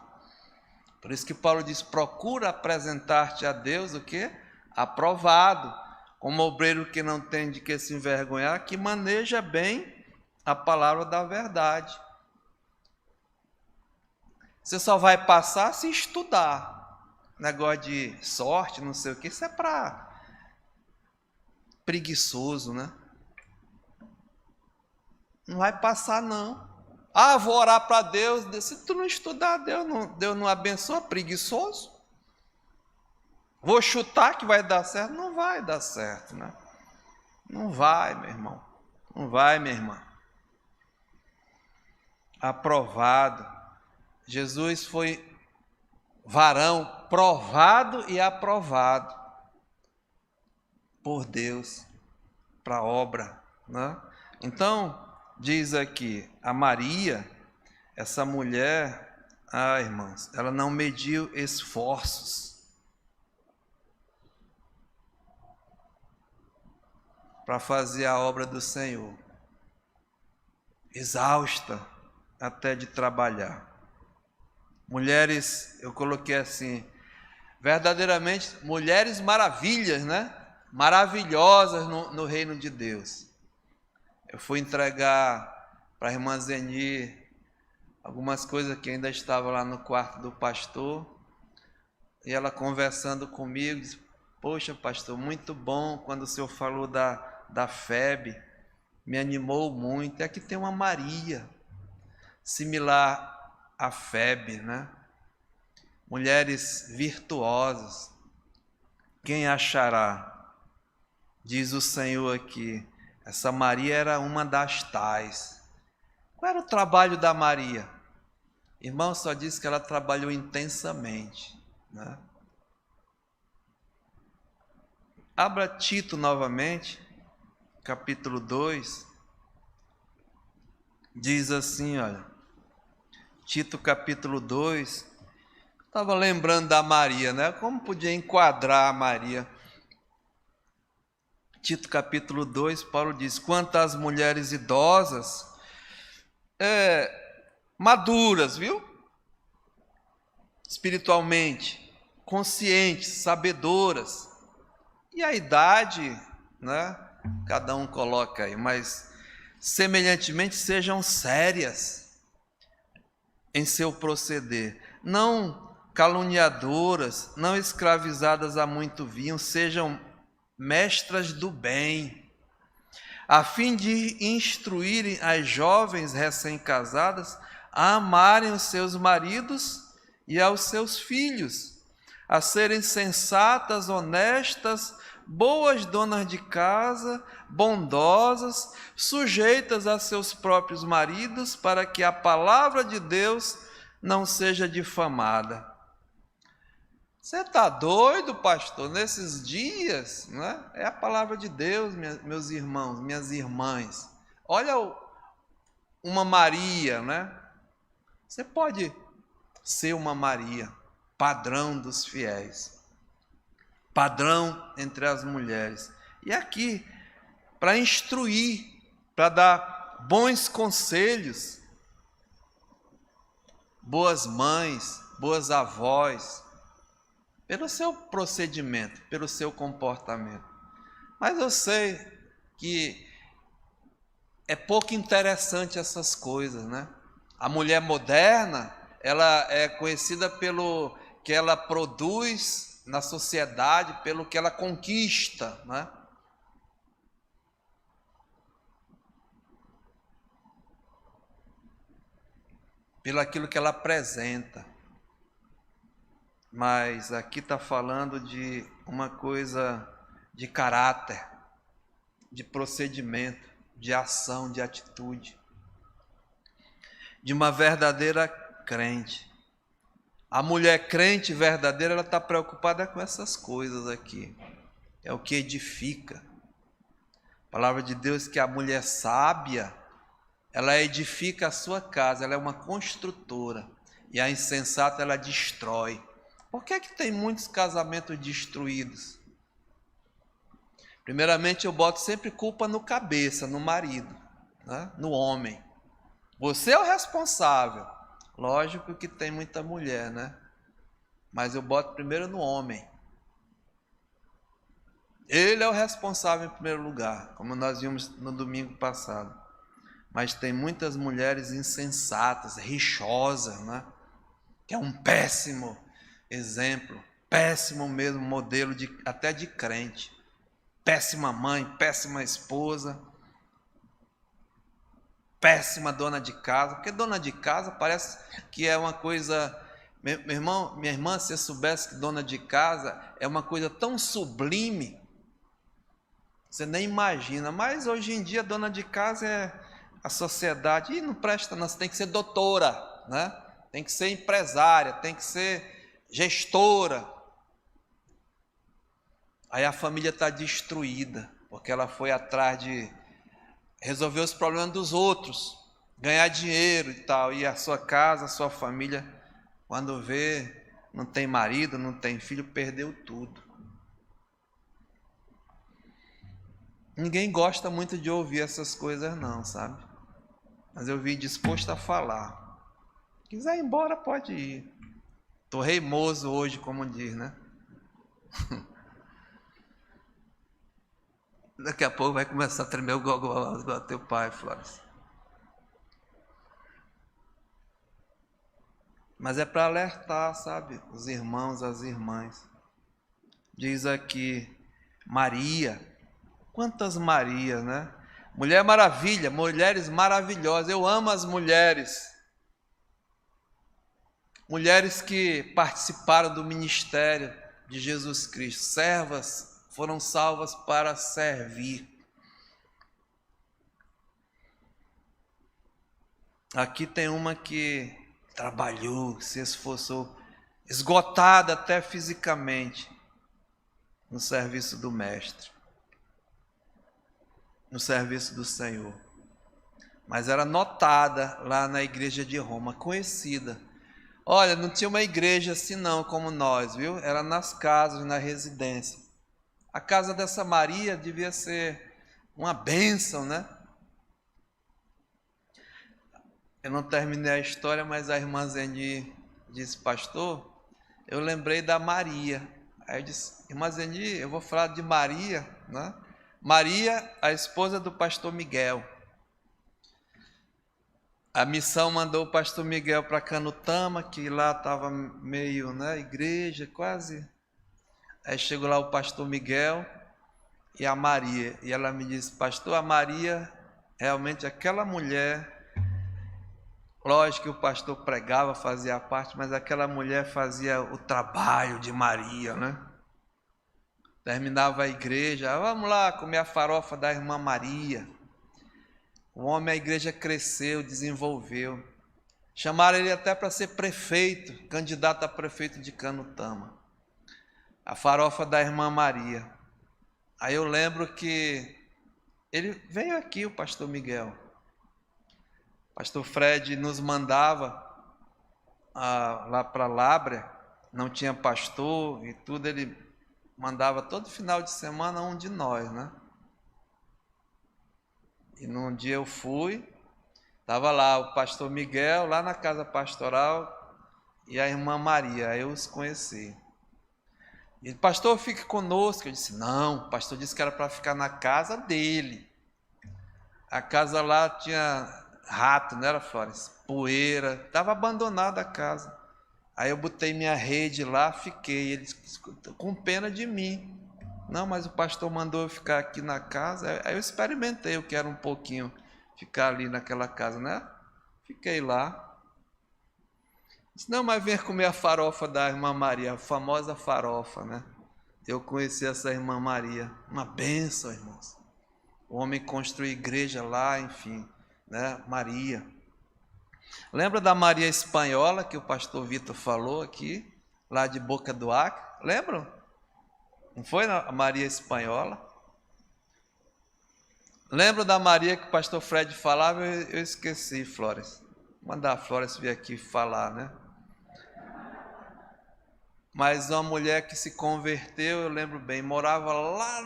Por isso que Paulo diz, procura apresentar-te a Deus o quê? Aprovado, como obreiro que não tem de que se envergonhar, que maneja bem a palavra da verdade. Você só vai passar se estudar. Negócio de sorte, não sei o que, isso é para preguiçoso, né? Não vai passar, não. Vou orar para Deus. Se tu não estudar, Deus não abençoa, preguiçoso. Vou chutar que vai dar certo. Não vai dar certo, né? Não vai, meu irmão. Não vai, minha irmã. Aprovado. Jesus foi varão provado e aprovado por Deus para a obra, né? Então, diz aqui, a Maria, essa mulher, irmãos, ela não mediu esforços para fazer a obra do Senhor, exausta até de trabalhar. Mulheres, eu coloquei assim, verdadeiramente mulheres maravilhas, né? Maravilhosas no reino de Deus. Eu fui entregar para a irmã Zeni algumas coisas que ainda estavam lá no quarto do pastor, e ela conversando comigo, disse, poxa pastor, muito bom quando o senhor falou da febre, me animou muito. Aqui tem uma Maria, similar a Febe, né? Mulheres virtuosas, quem achará? Diz o Senhor aqui, essa Maria era uma das tais. Qual era o trabalho da Maria? Irmão, só diz que ela trabalhou intensamente, né? Abra Tito novamente, capítulo 2, diz assim, olha, Tito capítulo 2, estava lembrando da Maria, né? Como podia enquadrar a Maria? Tito capítulo 2, Paulo diz, quanto às mulheres idosas, maduras, viu? Espiritualmente, conscientes, sabedoras. E a idade, né? Cada um coloca aí, mas semelhantemente sejam sérias em seu proceder, não caluniadoras, não escravizadas a muito vinho, sejam mestras do bem, a fim de instruírem as jovens recém-casadas a amarem os seus maridos e aos seus filhos, a serem sensatas, honestas, boas donas de casa, bondosas, sujeitas a seus próprios maridos, para que a palavra de Deus não seja difamada. Você está doido, pastor? Nesses dias, né? É a palavra de Deus, meus irmãos, minhas irmãs. Olha uma Maria, né? Você pode ser uma Maria, padrão dos fiéis, padrão entre as mulheres. E aqui, para instruir, para dar bons conselhos, boas mães, boas avós, pelo seu procedimento, pelo seu comportamento. Mas eu sei que é pouco interessante essas coisas, né? A mulher moderna, ela é conhecida pelo que ela produz na sociedade, pelo que ela conquista, né? Pelo aquilo que ela apresenta. Mas aqui está falando de uma coisa de caráter, de procedimento, de ação, de atitude, de uma verdadeira crente. A mulher crente verdadeira, ela está preocupada com essas coisas aqui. É o que edifica. A palavra de Deus diz que a mulher sábia, ela edifica a sua casa, ela é uma construtora. E a insensata, ela destrói. Por que é que tem muitos casamentos destruídos? Primeiramente, eu boto sempre culpa no cabeça, no marido, né? No homem. Você é o responsável. Lógico que tem muita mulher, né? Mas eu boto primeiro no homem. Ele é o responsável em primeiro lugar, como nós vimos no domingo passado. Mas tem muitas mulheres insensatas, rixosas, né? Que é um péssimo exemplo, péssimo mesmo modelo até de crente. Péssima mãe, péssima esposa, péssima dona de casa, porque dona de casa parece que é uma coisa... Meu irmão, minha irmã, se eu soubesse que dona de casa é uma coisa tão sublime, você nem imagina, mas hoje em dia dona de casa é a sociedade, e não presta não, você tem que ser doutora, né? Tem que ser empresária, tem que ser gestora. Aí a família está destruída, porque ela foi atrás de resolver os problemas dos outros, ganhar dinheiro e tal, e a sua casa, a sua família, quando vê, não tem marido, não tem filho, perdeu tudo. Ninguém gosta muito de ouvir essas coisas não, sabe? Mas eu vim disposto a falar. Quiser ir embora, pode ir. Estou reimoso hoje, como diz, né? Daqui a pouco vai começar a tremer o gogó igual teu pai, Flores. Mas é para alertar, sabe? Os irmãos, as irmãs. Diz aqui, Maria. Quantas Marias, né? Mulher Maravilha, mulheres maravilhosas. Eu amo as mulheres. Mulheres que participaram do ministério de Jesus Cristo. Servas, foram salvas para servir. Aqui tem uma que trabalhou, se esforçou, esgotada até fisicamente, no serviço do Mestre, no serviço do Senhor. Mas era notada lá na igreja de Roma, conhecida. Olha, não tinha uma igreja assim não, como nós, viu? Era nas casas, na residência. A casa dessa Maria devia ser uma bênção, né? Eu não terminei a história, mas a irmã Zeni disse, pastor, eu lembrei da Maria. Aí eu disse, irmã Zeni, eu vou falar de Maria, né? Maria, a esposa do pastor Miguel. A missão mandou o pastor Miguel para Canutama, que lá estava meio, né, igreja, quase. Aí chegou lá o pastor Miguel e a Maria. E ela me disse, pastor, a Maria, realmente aquela mulher, lógico que o pastor pregava, fazia parte, mas aquela mulher fazia o trabalho de Maria, né? Terminava a igreja, vamos lá comer a farofa da irmã Maria. O homem, a igreja cresceu, desenvolveu. Chamaram ele até para ser prefeito, candidato a prefeito de Canutama. A farofa da irmã Maria. Aí eu lembro que ele veio aqui, o pastor Miguel. O pastor Fred nos mandava lá para Lábrea, não tinha pastor e tudo, ele mandava todo final de semana um de nós, né? E num dia eu fui, estava lá o pastor Miguel, lá na casa pastoral, e a irmã Maria, aí eu os conheci. Ele, pastor, fique conosco. Eu disse, não, o pastor disse que era para ficar na casa dele. A casa lá tinha rato, não era, Flores? Poeira, estava abandonada a casa. Aí eu botei minha rede lá, fiquei, ele com pena de mim. Não, mas o pastor mandou eu ficar aqui na casa. Aí eu experimentei, eu quero um pouquinho ficar ali naquela casa, né? Fiquei lá. Disse, não, mas venha comer a farofa da irmã Maria, a famosa farofa, né? Eu conheci essa irmã Maria, uma bênção, irmãos. O homem construiu igreja lá, enfim, né? Maria. Lembra da Maria Espanhola que o pastor Vitor falou aqui, lá de Boca do Acre? Lembram? Não foi a Maria Espanhola? Lembra da Maria que o pastor Fred falava? Eu esqueci, Flores. Vou mandar a Flores vir aqui falar, né? Mas uma mulher que se converteu, eu lembro bem, morava lá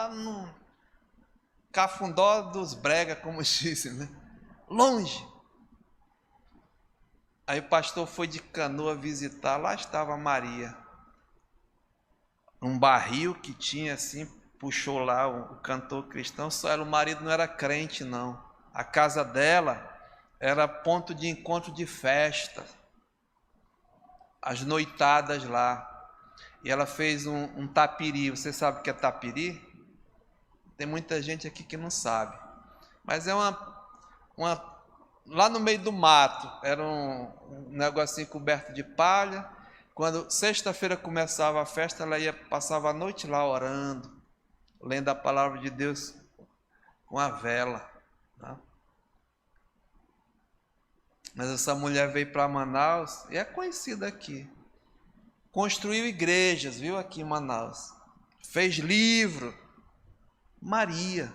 no Cafundó dos Brega, como dizem, né? Longe. Aí o pastor foi de canoa visitar, lá estava Maria. Um barril que tinha assim, puxou lá o cantor cristão, só era, o marido não era crente não. A casa dela era ponto de encontro de festa. As noitadas lá. E ela fez um tapiri. Você sabe o que é tapiri? Tem muita gente aqui que não sabe. Mas é lá no meio do mato. Era um negocinho coberto de palha. Quando sexta-feira começava a festa, ela passava a noite lá orando, lendo a palavra de Deus com a vela. Tá? Mas essa mulher veio para Manaus e é conhecida aqui. Construiu igrejas, viu, aqui em Manaus. Fez livro. Maria.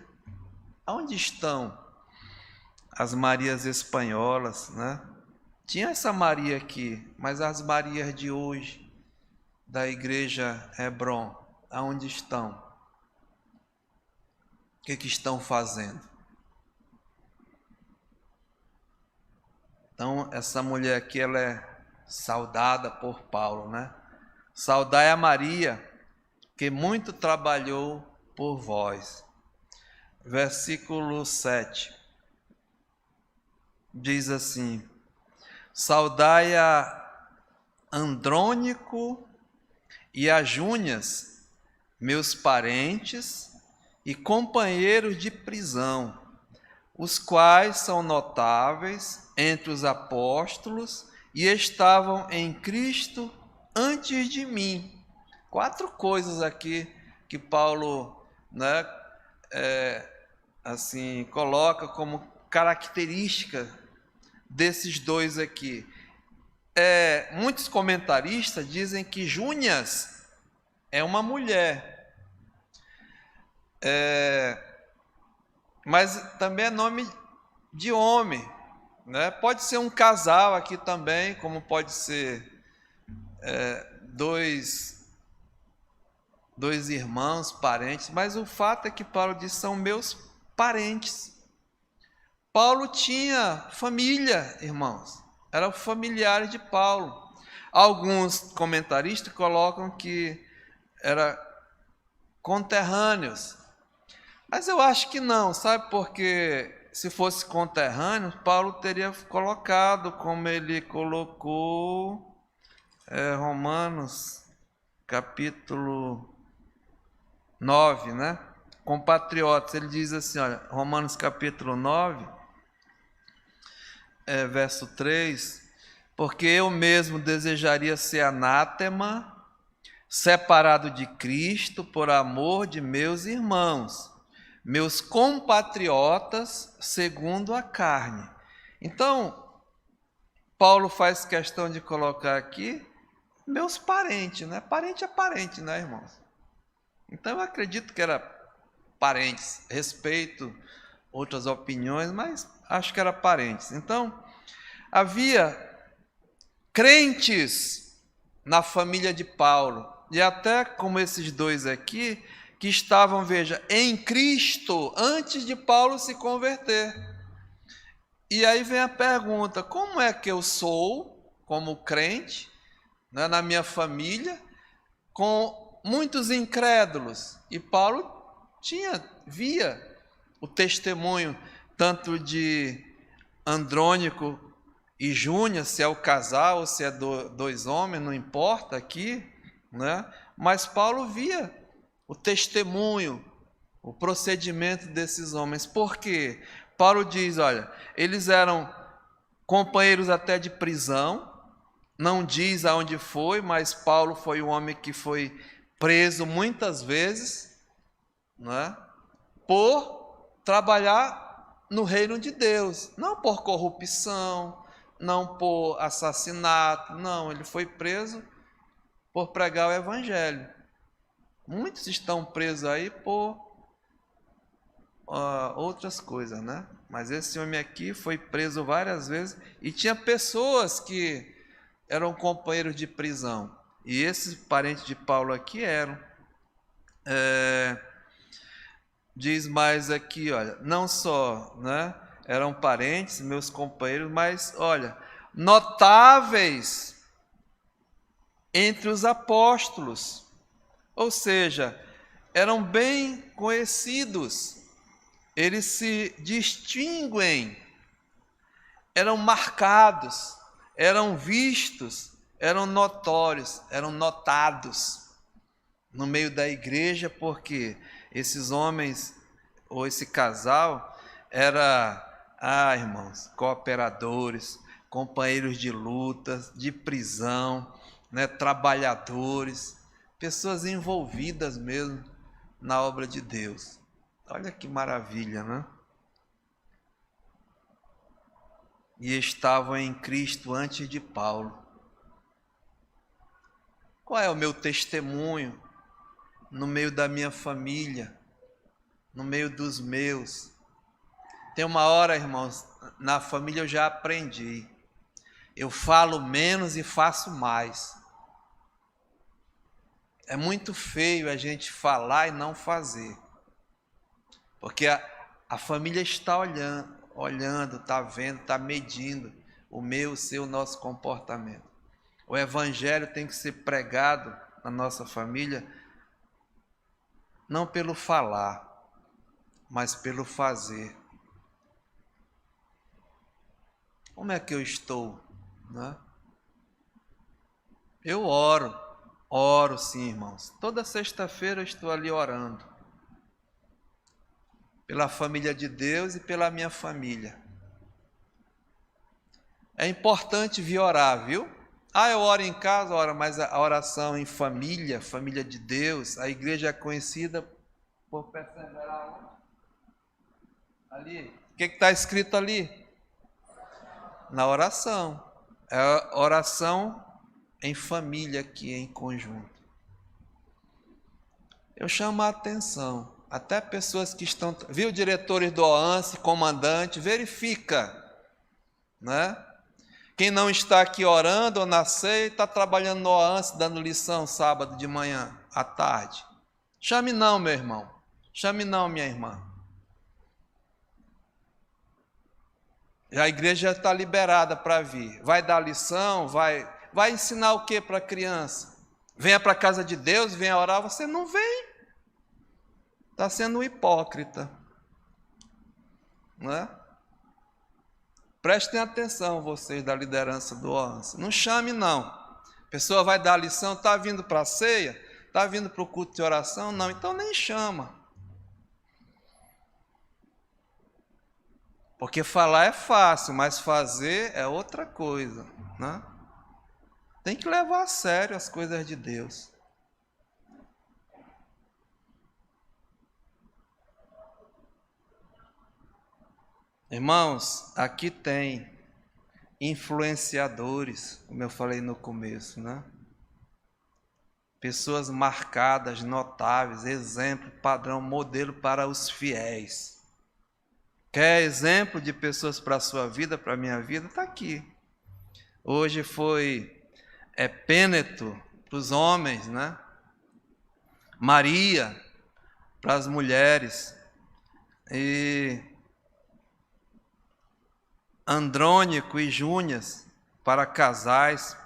Onde estão as Marias espanholas, né? Tinha essa Maria aqui, mas as Marias de hoje, da igreja Hebron, aonde estão? O que estão fazendo? Então, essa mulher aqui, ela é saudada por Paulo, né? Saudai a Maria, que muito trabalhou por vós. Versículo 7. Diz assim: saudai a Andrônico e a Júnias, meus parentes e companheiros de prisão, os quais são notáveis entre os apóstolos e estavam em Cristo antes de mim. 4 coisas aqui que Paulo, né, assim, coloca como característica desses dois aqui. Muitos comentaristas dizem que Júnias é uma mulher, mas também é nome de homem, né? Pode ser um casal aqui também, como pode ser dois irmãos, parentes, mas o fato é que Paulo diz, são meus parentes. Paulo tinha família, irmãos, eram familiares de Paulo. Alguns comentaristas colocam que eram conterrâneos, mas eu acho que não, sabe? Porque se fosse conterrâneo, Paulo teria colocado, como ele colocou, Romanos, capítulo 9, né? Compatriotas, ele diz assim, olha, Romanos capítulo 9, verso 3, porque eu mesmo desejaria ser anátema, separado de Cristo por amor de meus irmãos, meus compatriotas segundo a carne. Então, Paulo faz questão de colocar aqui meus parentes, né? Parente é parente, né, irmãos? Então eu acredito que era parentes, respeito outras opiniões, mas acho que era parentes. Então, havia crentes na família de Paulo, e até como esses dois aqui, que estavam, veja, em Cristo antes de Paulo se converter. E aí vem a pergunta, como é que eu sou, como crente, né, na minha família, com muitos incrédulos. E Paulo via o testemunho tanto de Andrônico e Júnior, se é o casal ou se é dois homens, não importa aqui, né? Mas Paulo via o testemunho, o procedimento desses homens. Por quê? Paulo diz, olha, eles eram companheiros até de prisão, não diz aonde foi, mas Paulo foi um homem que foi preso muitas vezes, né, por trabalhar no reino de Deus, não por corrupção, não por assassinato, não, ele foi preso por pregar o evangelho. Muitos estão presos aí por outras coisas, né? Mas esse homem aqui foi preso várias vezes e tinha pessoas que eram companheiros de prisão. E esses parentes de Paulo aqui eram. Diz mais aqui, olha, não só, né, eram parentes, meus companheiros, mas, olha, notáveis entre os apóstolos. Ou seja, eram bem conhecidos. Eles se distinguem, eram marcados, eram vistos, eram notórios, eram notados no meio da igreja, porque esses homens, ou esse casal, irmãos, cooperadores, companheiros de lutas, de prisão, né, trabalhadores, pessoas envolvidas mesmo na obra de Deus. Olha que maravilha, né? E estavam em Cristo antes de Paulo. Qual é o meu testemunho no meio da minha família, no meio dos meus? Tem uma hora, irmãos, na família eu já aprendi. Eu falo menos e faço mais. É muito feio a gente falar e não fazer. Porque a família está olhando, está vendo, está medindo o meu, o seu, o nosso comportamento. O evangelho tem que ser pregado na nossa família, não pelo falar, mas pelo fazer. Como é que eu estou, né? Eu oro sim, irmãos. Toda sexta-feira eu estou ali orando. Pela família de Deus e pela minha família. É importante vir orar, viu? Eu oro em casa, mas a oração em família, família de Deus, a igreja é conhecida por perseverar ali. O que está escrito ali? Na oração. É oração em família aqui, em conjunto. Eu chamo a atenção. Até pessoas que estão... Viu, diretores do OANSE, comandante, verifica, né? Quem não está aqui orando ou na ceia, está trabalhando no OANSE, dando lição sábado de manhã, à tarde. Chame não, meu irmão. Chame não, minha irmã. A igreja está liberada para vir. Vai dar lição, vai ensinar o que para a criança? Venha para a casa de Deus, venha orar, você não vem. Está sendo um hipócrita, não é? Prestem atenção, vocês da liderança do OANSE. Não chame, não. A pessoa vai dar a lição, está vindo para a ceia, está vindo para o culto de oração? Não, então nem chama. Porque falar é fácil, mas fazer é outra coisa, né? Tem que levar a sério as coisas de Deus. Irmãos, aqui tem influenciadores, como eu falei no começo, né? Pessoas marcadas, notáveis, exemplo, padrão, modelo para os fiéis. Quer exemplo de pessoas para a sua vida, para a minha vida? Está aqui. Hoje foi Epêneto para os homens, né? Maria para as mulheres. E Andrônico e Júnior para casais,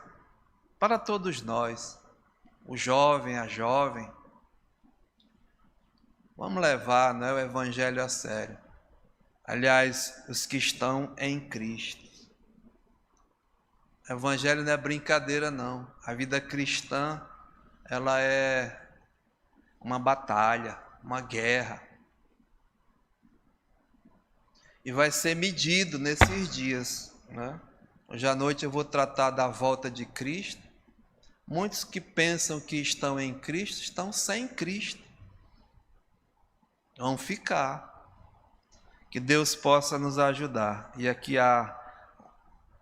para todos nós, o jovem, a jovem. Vamos levar, né, o Evangelho a sério. Aliás, os que estão em Cristo. O Evangelho não é brincadeira, não. A vida cristã, ela é uma batalha, uma guerra. E vai ser medido nesses dias, né? Hoje à noite eu vou tratar da volta de Cristo. Muitos que pensam que estão em Cristo, estão sem Cristo. Vão ficar. Que Deus possa nos ajudar. E aqui há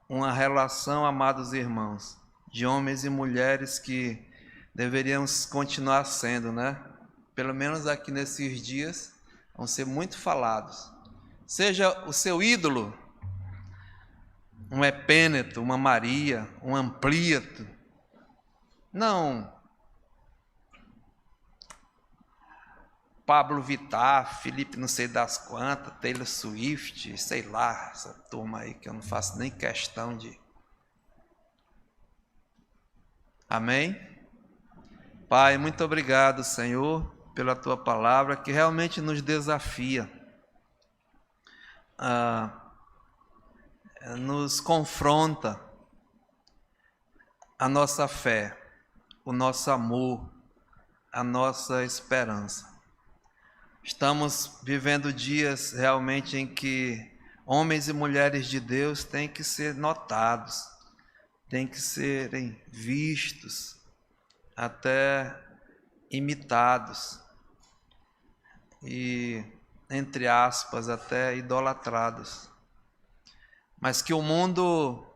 uma relação, amados irmãos, de homens e mulheres que deveríamos continuar sendo, né? Pelo menos aqui nesses dias, vão ser muito falados. Seja o seu ídolo, um Epêneto, uma Maria, um Amplíato. Não Pablo Vittar, Felipe não sei das quantas, Taylor Swift, sei lá, essa turma aí que eu não faço nem questão de... Amém? Pai, muito obrigado, Senhor, pela Tua palavra, que realmente nos desafia, nos confronta a nossa fé, o nosso amor, a nossa esperança. Estamos vivendo dias realmente em que homens e mulheres de Deus têm que ser notados, têm que serem vistos, até imitados e, entre aspas, até idolatrados. Mas que o mundo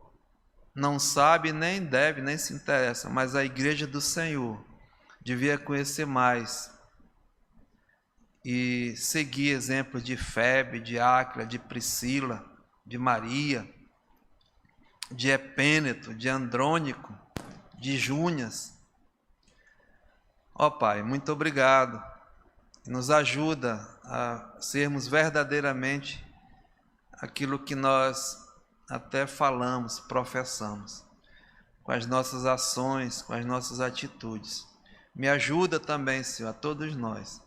não sabe, nem deve, nem se interessa, mas a igreja do Senhor devia conhecer mais e seguir exemplos de Febe, de Áquila, de Priscila, de Maria, de Epêneto, de Andrônico, de Júnias. Ó Pai, muito obrigado. Nos ajuda a sermos verdadeiramente aquilo que nós até falamos, professamos, com as nossas ações, com as nossas atitudes. Me ajuda também, Senhor, a todos nós.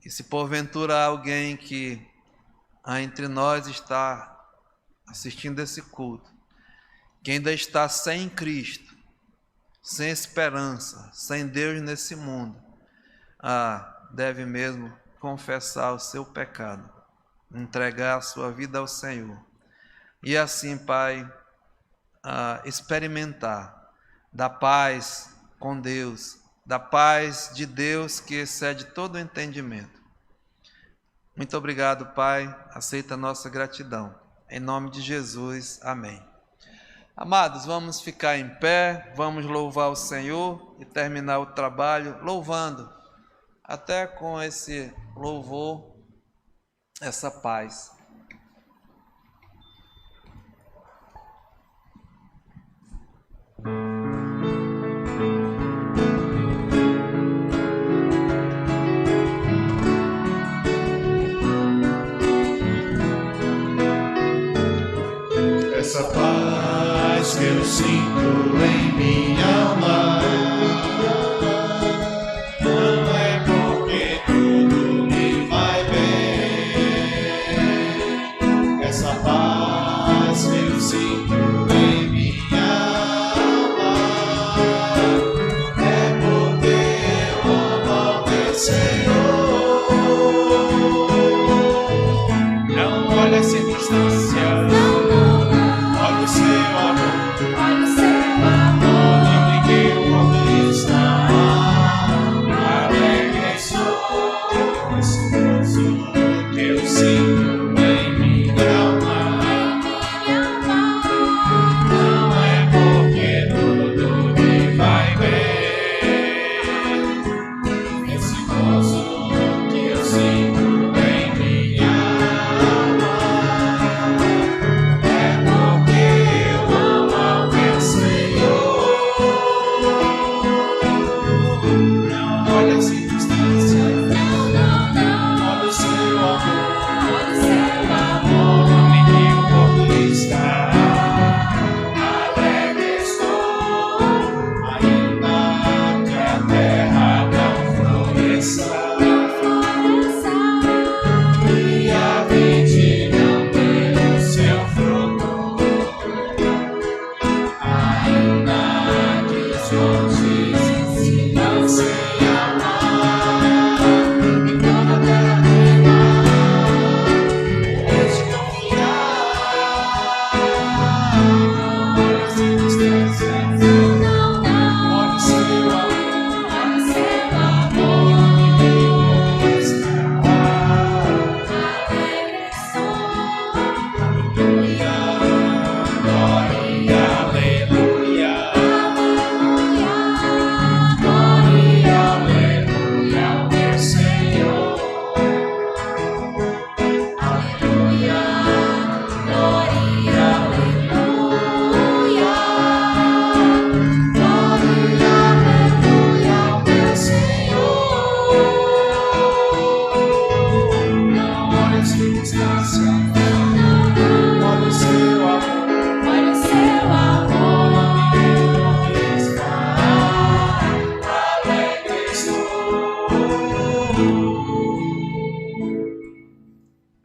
E se porventura há alguém que entre nós está assistindo esse culto, que ainda está sem Cristo, sem esperança, sem Deus nesse mundo, deve mesmo confessar o seu pecado, entregar a sua vida ao Senhor. E assim, Pai, experimentar da paz com Deus, da paz de Deus que excede todo o entendimento. Muito obrigado, Pai. Aceita a nossa gratidão. Em nome de Jesus, amém. Amados, vamos ficar em pé, vamos louvar o Senhor e terminar o trabalho louvando, até com esse louvor, essa paz. Essa paz que eu sinto em minha alma não é porque tudo me vai bem. Essa paz que eu sinto em minha alma é porque eu amo ao Senhor. Não olha a circunstância. Olha o seu amor.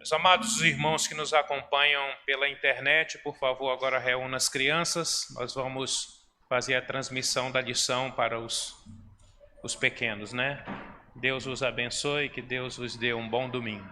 Meus amados irmãos que nos acompanham pela internet, por favor, agora reúna as crianças. Nós vamos fazer a transmissão da lição para os pequenos, né? Deus os abençoe, que Deus vos dê um bom domingo.